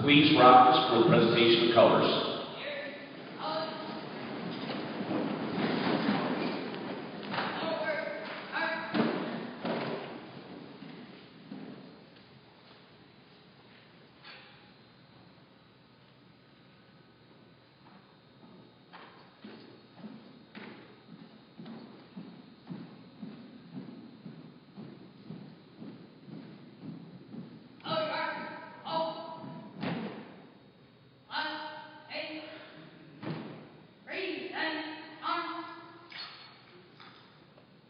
Please rise for the presentation of colors.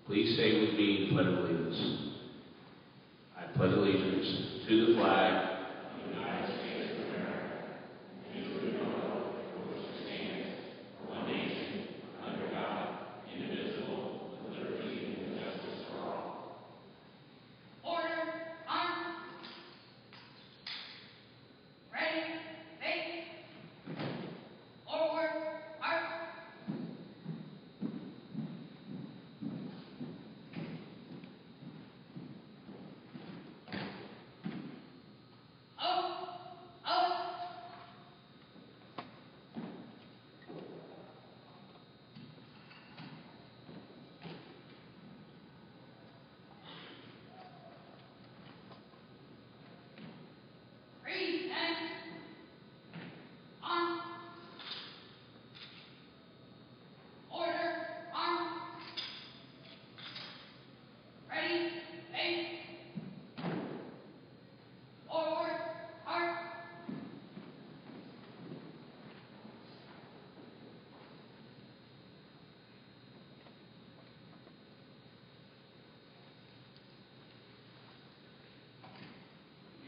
Please say with me the Pledge of Allegiance. I pledge allegiance to the flag of the United States of America and to the republic for which it stands, one nation, under God, indivisible, with liberty and justice for all. Order, arm, ready, face, forward, march.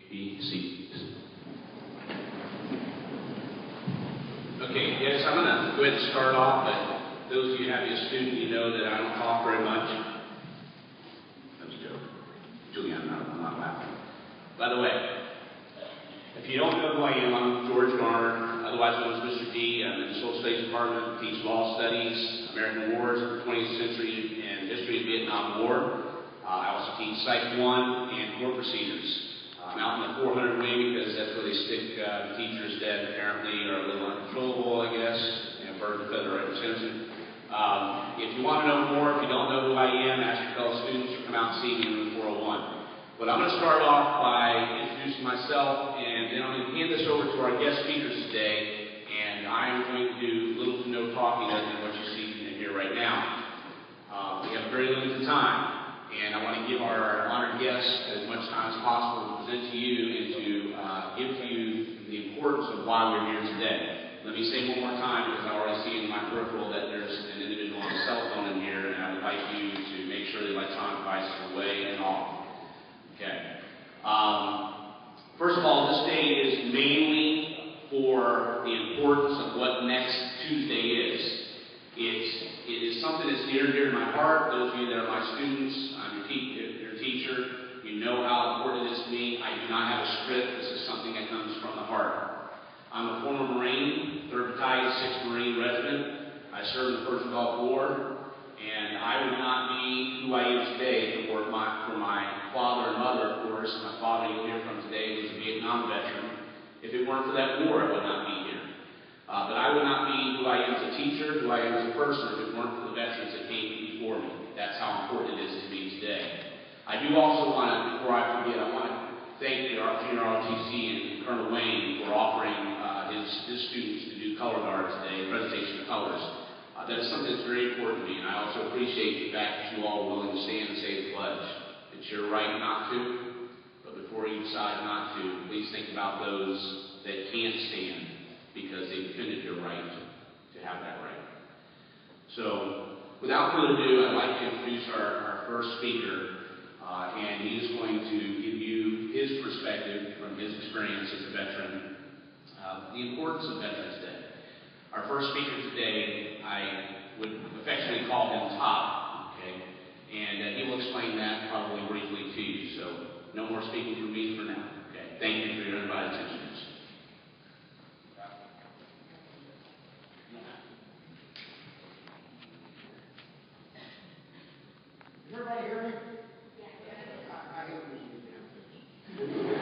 Be seated. Okay, yes, I'm going to go ahead and start off, but those of you who have a student, you know that I don't talk very much. That was a joke. Julianne, I'm not laughing. By the way, if you don't know who I am, I'm George Garner, otherwise known as Mr. D. I'm in the Social Studies Department, teach law studies, American wars of the 20th century, and history of the Vietnam War. I also teach Psych 1 and court procedures. I'm out in the 400 wing because that's where they stick the teachers that apparently are a little uncontrollable, I guess, and burden the federal representative. If you want to know more, if you don't know who I am, ask your fellow students or come out and see me in room 401. But I'm going to start off by introducing myself, and then I'm going to hand this over to our guest speakers today, and I am going to do little to no talking other than what you see and hear right now. We have very limited time. And I want to give our honored guests as much time as possible to present to you and to give to you the importance of why we're here today. Let me say one more time, because I already see in my peripheral that there's an individual on a cell phone in here, and I would like you to make sure the electronic devices are away and off. Okay. First of all, this day is mainly for the importance of what next Tuesday is. It is something that's near and dear to my heart. Those of you that are my students, I'm your teacher. You know how important it is to me. I do not have a script. This is something that comes from the heart. I'm a former Marine, 3rd Battalion, 6th Marine Regiment. I served in the First Gulf War, and I would not be who I am today for my father and mother, of course. My father, you'll hear from today, was a Vietnam veteran. If it weren't for that war, I would not be here. But I would not be who I am as a teacher, who I am as a person, if it weren't for the veterans that came before me. That's how important it is to me today. I do also want to, before I forget, I want to thank our junior ROTC and Colonel Wayne for offering his students to do color guard today, presentation of colors. That is something that's very important to me, and I also appreciate the fact that you all are willing to stand and say the pledge. It's your right not to, but before you decide not to, please think about those that can't stand, because they defended your right to have that right. So, without further ado, I'd like to introduce our first speaker, and he is going to give you his perspective from his experience as a veteran, the importance of Veterans Day. Our first speaker today, I would affectionately call him Todd, okay? And he will explain that probably briefly to you. So, no more speaking from me for now, okay? Thank you for your undivided attention. Everybody hear me? I hope you can.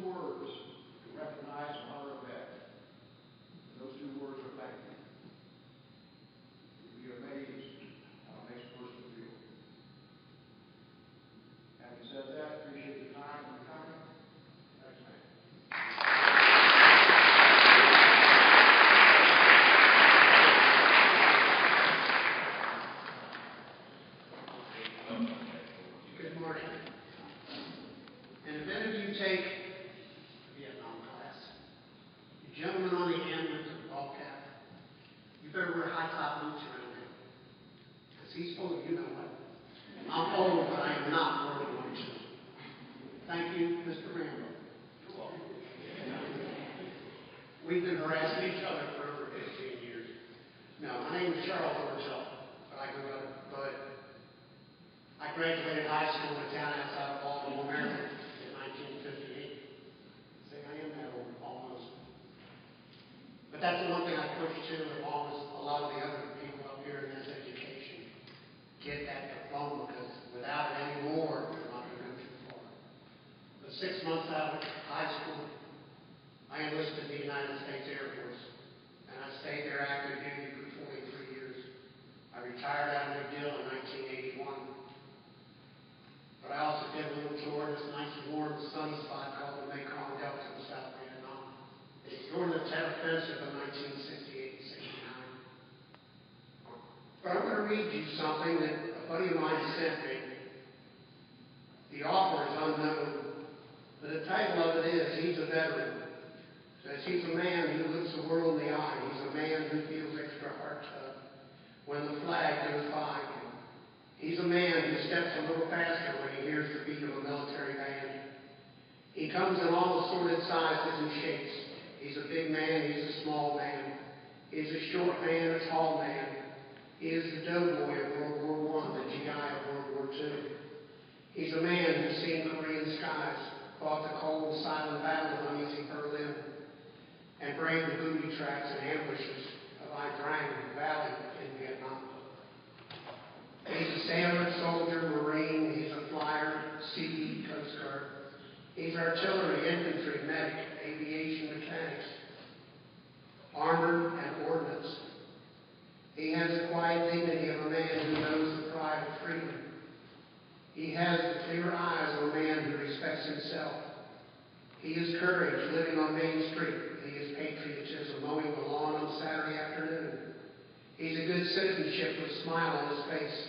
words to recognize and honor a vet. And those 2 words are thank you. You'd be amazed how it makes a person feel. Having said that, appreciate your time and your coming. Next man. Good morning. And if any of you take a Vietnam class, you gentlemen on the ambulance and ball cap, you better wear high-top boots around him. Because he's full of, you know what. I'm old, but I am not World War II. Thank you, Mr. Rambo. We've been harassing each other for over 15 years. No, my name is Charles Orgel, but I grew up in Bud. I graduated high school in a town outside of Baltimore, Maryland in 1958. Say, I am that old, almost. But that's the one thing I push to, along with a lot of the other people up here in this education. Get that diploma, because without it anymore, you're not going to go too far. But 6 months out of high school, I enlisted in the United States Air Force, and I stayed there active duty for 23 years. I retired out of McDill in 1981. But I also did a little tour in this nice, warm, sunny spot called the Mekong Delta in South Vietnam. During the Tet Offensive of 1968 and 69. But I'm going to read you something that a buddy of mine sent me. The author is unknown, but the title of it is, He's a Veteran. It says, he's a man who looks the world in the eye. He's a man who feels extra heart tug when the flag goes by him. He's a man who steps a little faster when he hears the beat of a military band. He comes in all assorted sizes and shapes. He's a big man, he's a small man. He's a short man, a tall man. He is the doughboy of World War I, the GI of World War II. He's a man who's seen Korean skies, fought the cold, silent battle of uneasy Berlin, and braved the booby traps and ambushes of Ai Drang Valley in Vietnam. He's a sailor, soldier, marine. He's a flyer, sea, coast guard. He's artillery, infantry, medic, aviation mechanics, armor, and ordnance. He has the quiet dignity of a man who knows the pride of freedom. He has the clear eyes of a man who respects himself. He is courage, living on Main Street. He is patriotism, mowing the lawn on Saturday afternoon. He's a good citizenship with a smile on his face.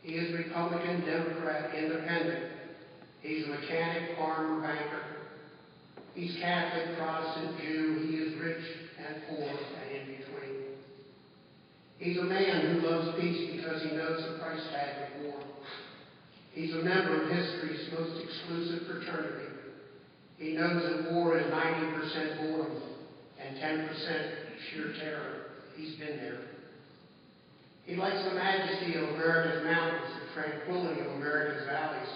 He is Republican, Democrat, Independent. He's a mechanic, farmer, banker. He's Catholic, Protestant, Jew. He is rich and poor and in between. He's a man who loves peace because he knows the price tag of war. He's a member of history's most exclusive fraternity. He knows that war is 90% boredom and 10% sheer terror. He's been there. He likes the majesty of America's mountains, the tranquility of America's valleys.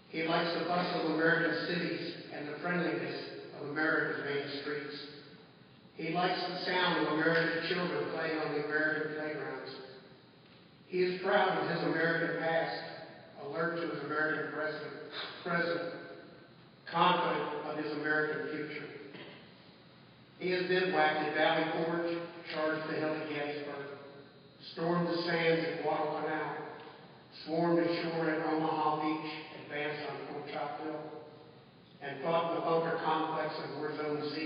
He likes the bustle of American cities and the friendliness of America's main streets. He likes the sound of American children playing on the American playgrounds. He is proud of his American past, alert to his American present, confident of his American future. He has bivouacked at Valley Forge, charged the hill at Gettysburg, stormed the sands at Guadalcanal, swarmed ashore at Omaha Beach, advanced on Fort Chopville, and fought in the bunker complex of War Zone Z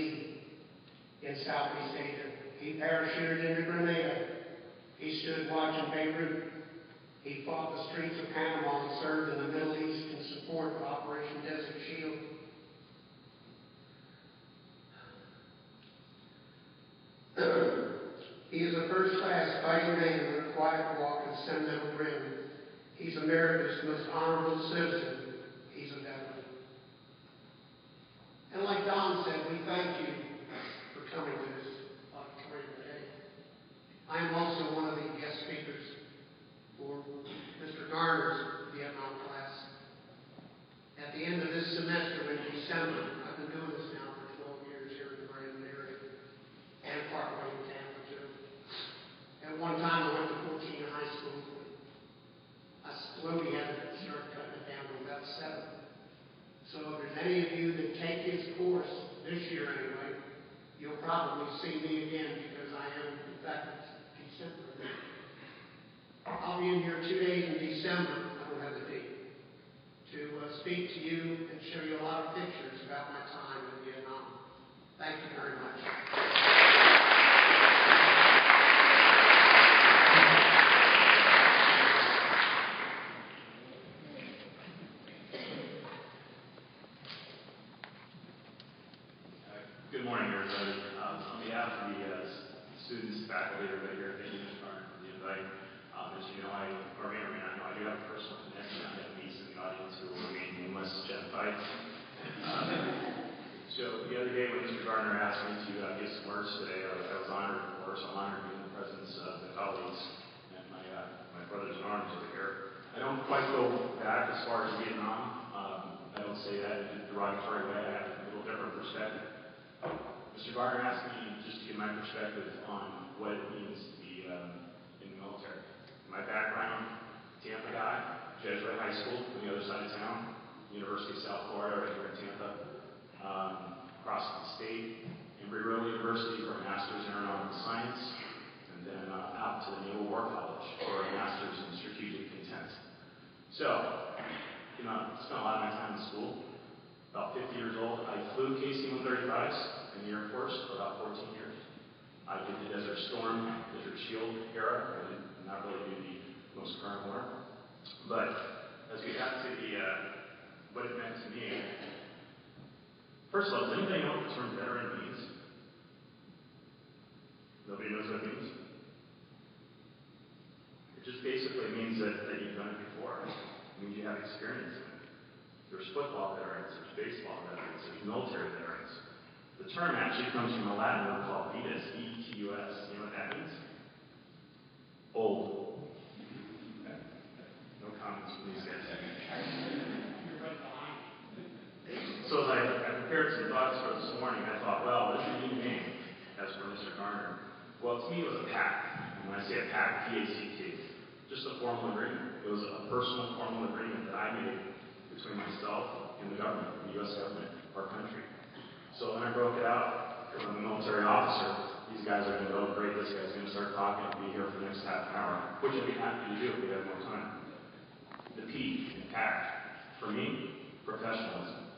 in Southeast Asia. He parachuted into Grenada. He stood watch in Beirut. He fought the streets of Panama and served in the Middle East in support of Operation Desert Shield. He is a first-class fighting man with a quiet walk and sentimental grin. He's America's most honorable citizen. He's a veteran. And like Don said, we thank you for coming to this auditorium today. I am also one of the guest speakers for Mr. Garner's Vietnam class. At the end of this semester in December, I've been doing this now for 12 years here in the Brandon area and partway in Tampa too. At one time I went to 14 high schools, but I slowly had to start cutting it down to about 7. So if there's Many of you that take his course this year anyway, you'll probably see me again because I am, in fact, December. I'll be in here 2 days in December, I don't have the date, to speak to you and show you a lot of pictures about my time in Vietnam. Thank you very much. Good morning, everybody. On behalf of the students, faculty, everybody here, thank you, Mr. Garner, for the invite. As you know, I may or may not know, I do have a personal connection. I have niece in the audience who will remain nameless, Jen Fight. So the other day when Mr. Garner asked me to give some words today, I was honored, of course. I'm honored to be in the presence of the colleagues and my brothers in arms over here. I don't quite go back as far as Vietnam. I don't say that in a derogatory way. I have a little different perspective. Mr. Garner asked me just to give my perspective on what it means to be in the military. My background, Tampa guy, Jesuit high school on the other side of town, University of South Florida right here in Tampa, across the state, Embry-Riddle University for a master's in aeronautical science, and then out to the Naval War College for a master's in strategic intent. So, spent a lot of my time in school. About 50 years old, I flew KC-135s in the Air Force for about 14 years. I did the Desert Storm, Desert Shield era. I did not really do the most current war. But as we got to what it meant to me, first of all, does anybody know what the term veteran means? Nobody knows what it means? It just basically means that you've done it before. It means you have experience in it. There's football veterans, there's baseball veterans, there's military veterans. The term actually comes from a Latin word called vetus, V-E-T-U-S. You know what that means? Old. No comments from these guys. So as I prepared some thoughts for this morning, I thought, well, this is a new name, as for Mr. Garner. Well, to me, it was a pact. And when I say a pact, P-A-C-T, just a formal agreement. It was a personal formal agreement that I made between myself and the government, the U.S. government, our country. So when I broke it out, because I'm a military officer, these guys are going to go, great, this guy's going to start talking and be here for the next half an hour, which I'd be happy to do if we have more time. The P in PACT, for me, professionalism,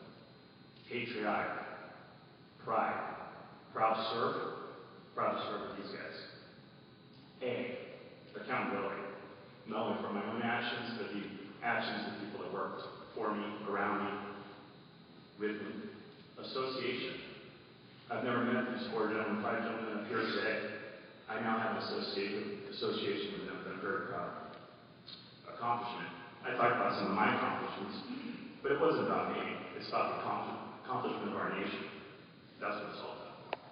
patriotic, pride, proud to serve with these guys. A, accountability, not only for my own actions, but the actions of people that worked for me, around me, with me. Association. I've never met these four gentlemen, five gentlemen up here today. I now have an association with them that I'm very proud of. Accomplishment. I talked about some of my accomplishments, but it wasn't about me. It's about the accomplishment of our nation. That's what it's all about.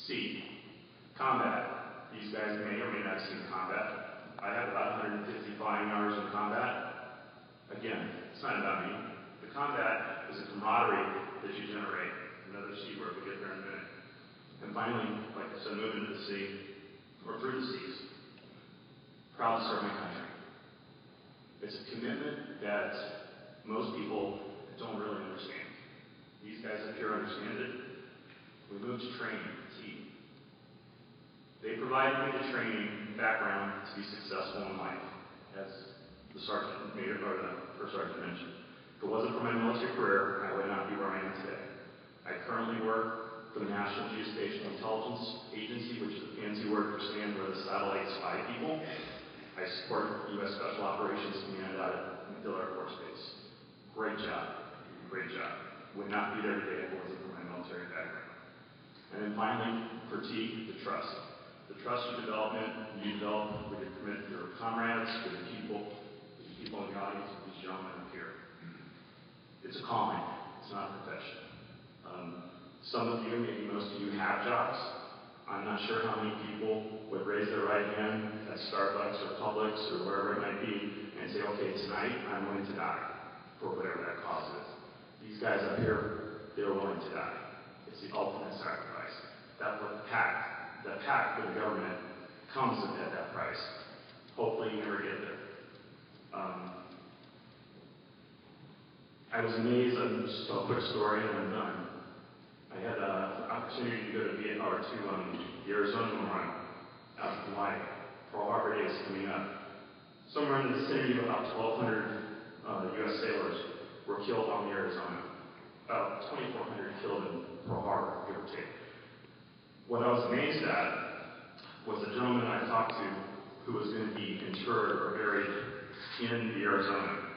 C. Combat. These guys may or may not have seen combat. I have about 150 flying hours in combat. Again, it's not about me. The combat is a camaraderie that you generate. Another C word, we'll get there in a minute. And finally, like I said, moving to the sea, or through the seas, proud to serve my country. It's a commitment that most people don't really understand. These guys up here understand it. We moved to training, T. They provided me the training background to be successful in life, as the sergeant major, or the first sergeant mentioned. If it wasn't for my military career, I would not be where I am today. I currently work for the National Geospatial Intelligence Agency, which is a fancy word for saying we're the satellite spy people. I support U.S. Special Operations Command out of MacDill Air Force Base. Great job. Great job. Would not be there today if it wasn't for my military background. And then finally, for T, the trust. The trust you develop with your comrades, with the people in the audience, with these gentlemen up here. It's a calling. It's not a profession. Some of you, maybe most of you, have jobs. I'm not sure how many people would raise their right hand at Starbucks or Publix or wherever it might be and say, okay, tonight I'm willing to die for whatever that cause is. These guys up here, they're willing to die. It's the ultimate sacrifice. That's what the pact with the government comes at that price. Hopefully you never get there. I was amazed. I'll just tell a quick story and I'm done. I had an opportunity to go to the Arizona Memorial out in Hawaii. Pearl Harbor Day is coming up. Somewhere in the vicinity of about 1,200 U.S. sailors were killed on the Arizona. About 2,400 killed in Pearl Harbor, give or take. What I was amazed at was a gentleman I talked to who was going to be interred or buried in the Arizona.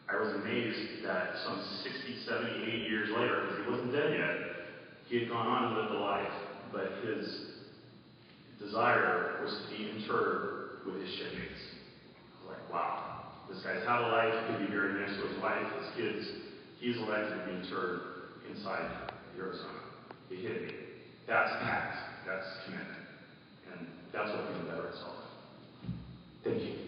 I was amazed that some 60, 70, 80 years later, because he wasn't dead yet, he had gone on to live the life, but his desire was to be interred with his shipmates. I was like, wow, this guy's had a life, he could be buried next to his wife, his kids. He's elected to be interred inside the Arizona. It hit me. That's pact. That's commitment. And that's what being better itself. Thank you.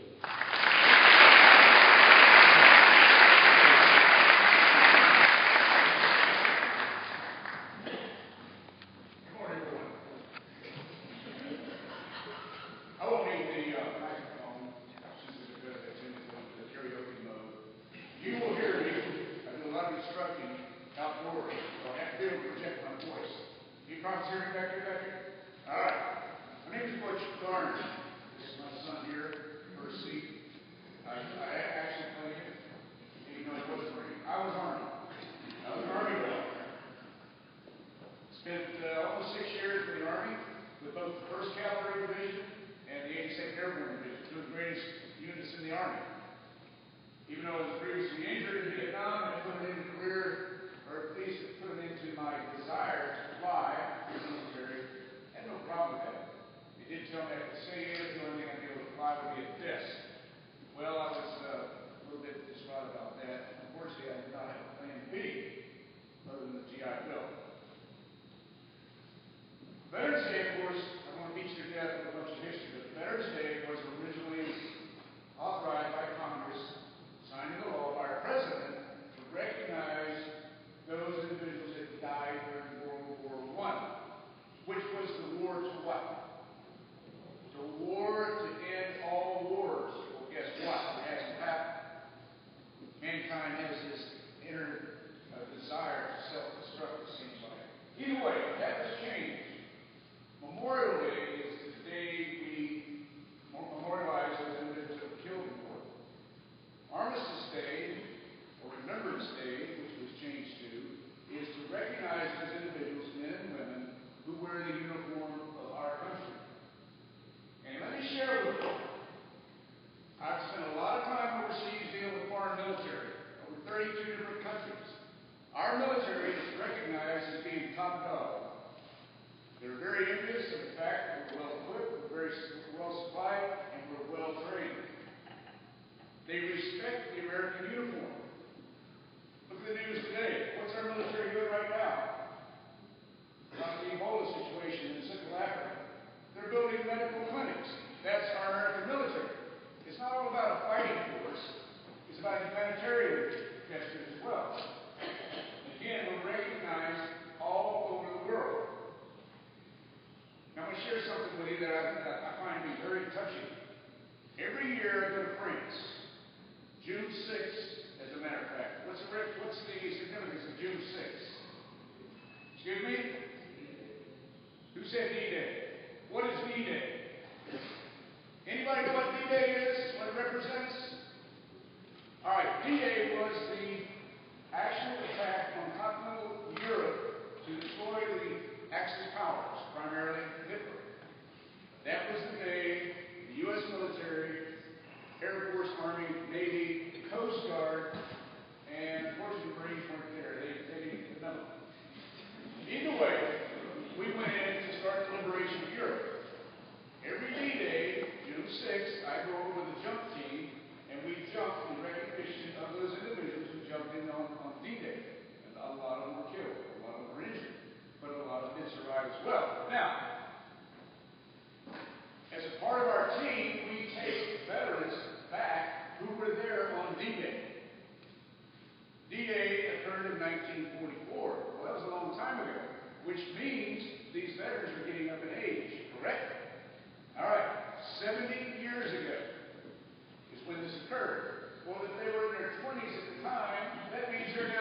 When this occurred. Well, if they were in their 20s at the time, that means they're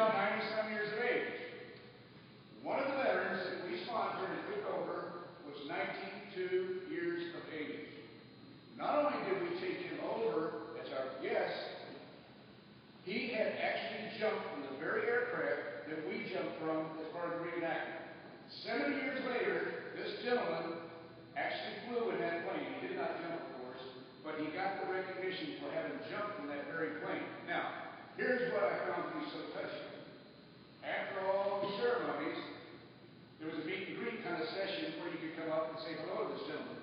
that we jumped from as part of the reenactment. 7 years later, this gentleman actually flew in that plane. He did not jump, of course, but he got the recognition for having jumped from that very plane. Now, here's what I found to be so touching. After all the ceremonies, there was a meet and greet kind of session where you could come up and say hello to this gentleman.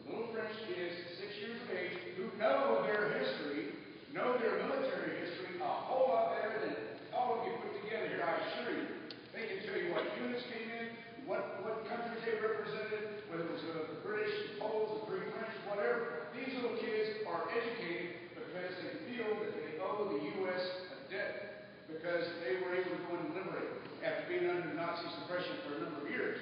The little French kids, 6 years of age, who know their history, know their military history a whole lot better than all of you put together here, I assure you. They can tell you what units came in, what countries they represented, whether it was the British, the Poles, the Free French, whatever. These little kids are educated because they feel that they owe the U.S. a debt because they were able to go and liberate after being under Nazi suppression for a number of years.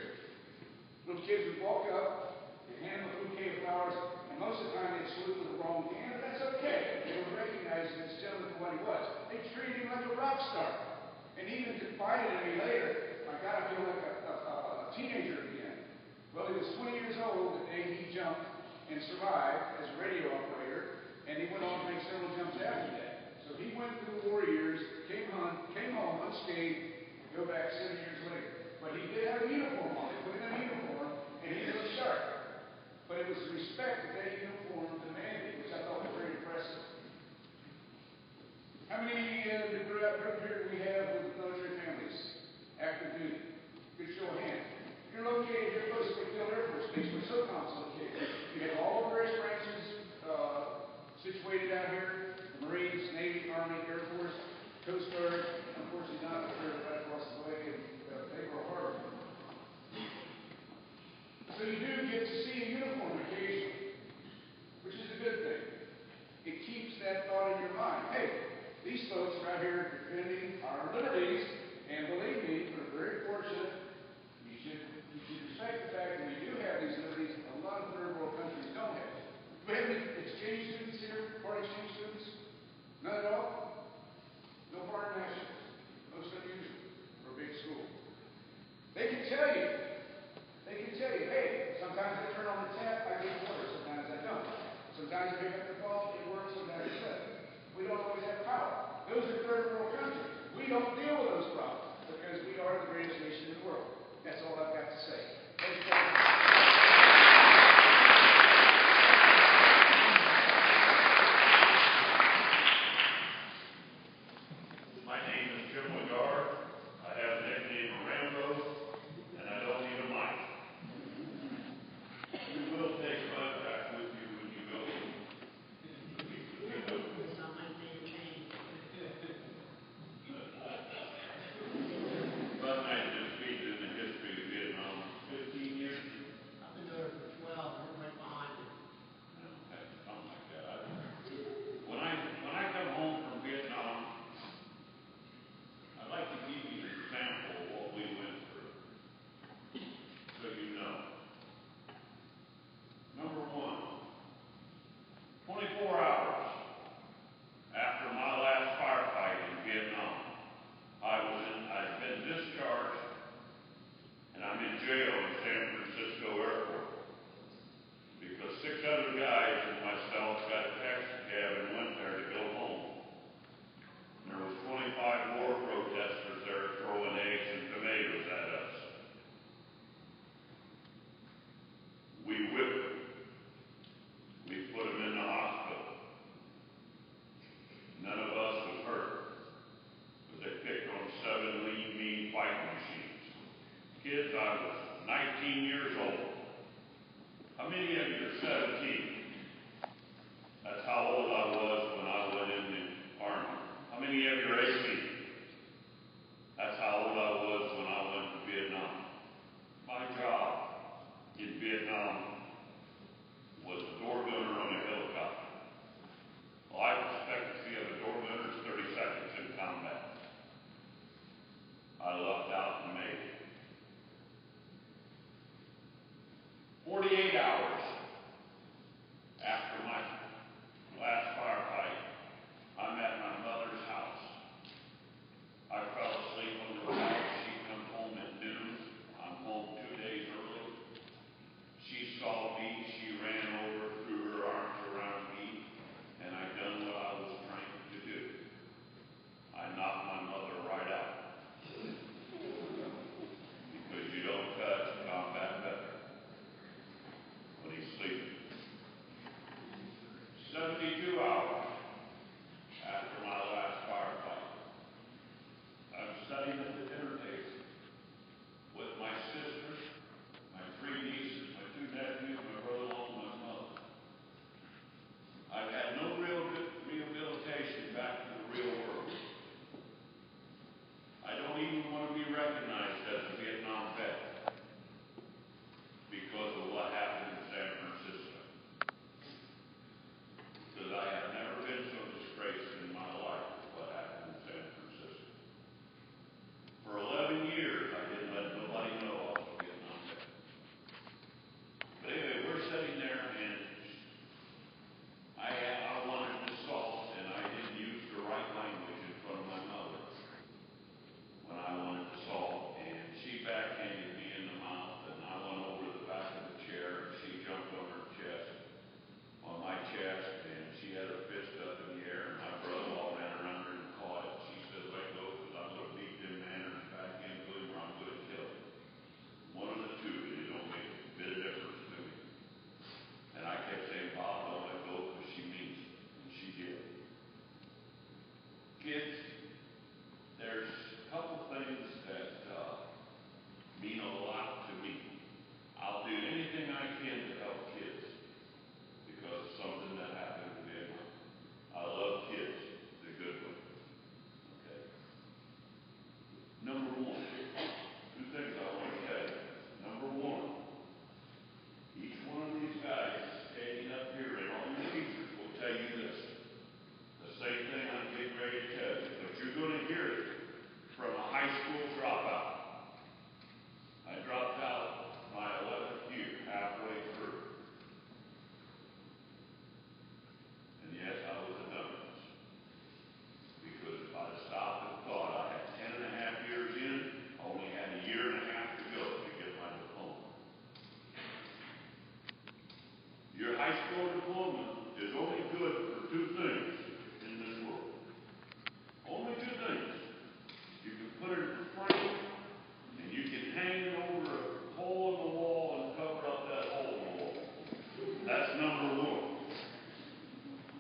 Little kids would walk up, they'd hand them a bouquet of flowers, and most of the time they'd salute with the wrong hand, but that's okay. They were recognizing this gentleman for what he was. They treated him like a rock star. And even confided in me later, I got to feel like a teenager again. Well, he was 20 years old the day he jumped and survived as a radio operator, and he went on to make several jumps after that. So he went through the war years, came home unscathed, and go back 7 years later. But he did have a uniform on. They put him in a uniform, and he looked sharp. But it was the respect that that uniform demanded, which I thought was very impressive. How many in the group here do we have with military families? Active duty. Good show of hands. You're located here close to McDill Air Force Base. We're so located. You have all the various branches situated out here: the Marines, Navy, Army, Air Force, Coast Guard, woman is only good for two things in this world. Only two things. You can put it in a frame, and you can hang it over a hole in the wall and cover up that hole in the wall. That's number one.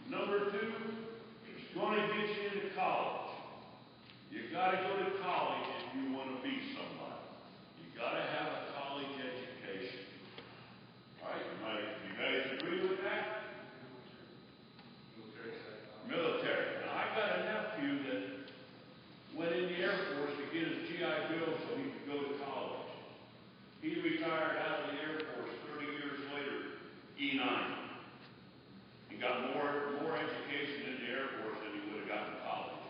Number two, it's going to get you into college. You got to go to college if you want to be somebody. You got to have a college education. All right, you guys agree with that? Military. Now, I got a nephew that went in the Air Force to get his GI Bill so he could go to college. He retired out of the Air Force 30 years later, E9. He got more education in the Air Force than he would have gotten in college.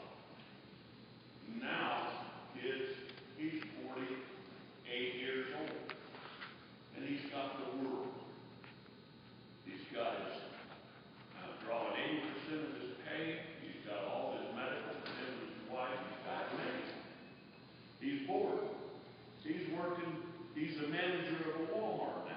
Now, he's 48 years old, and he's got the world. He's got his drawing 80% of his pay. He's got all his medical for him and his wife. He's got money. He's bored. He's working. He's the manager of a Walmart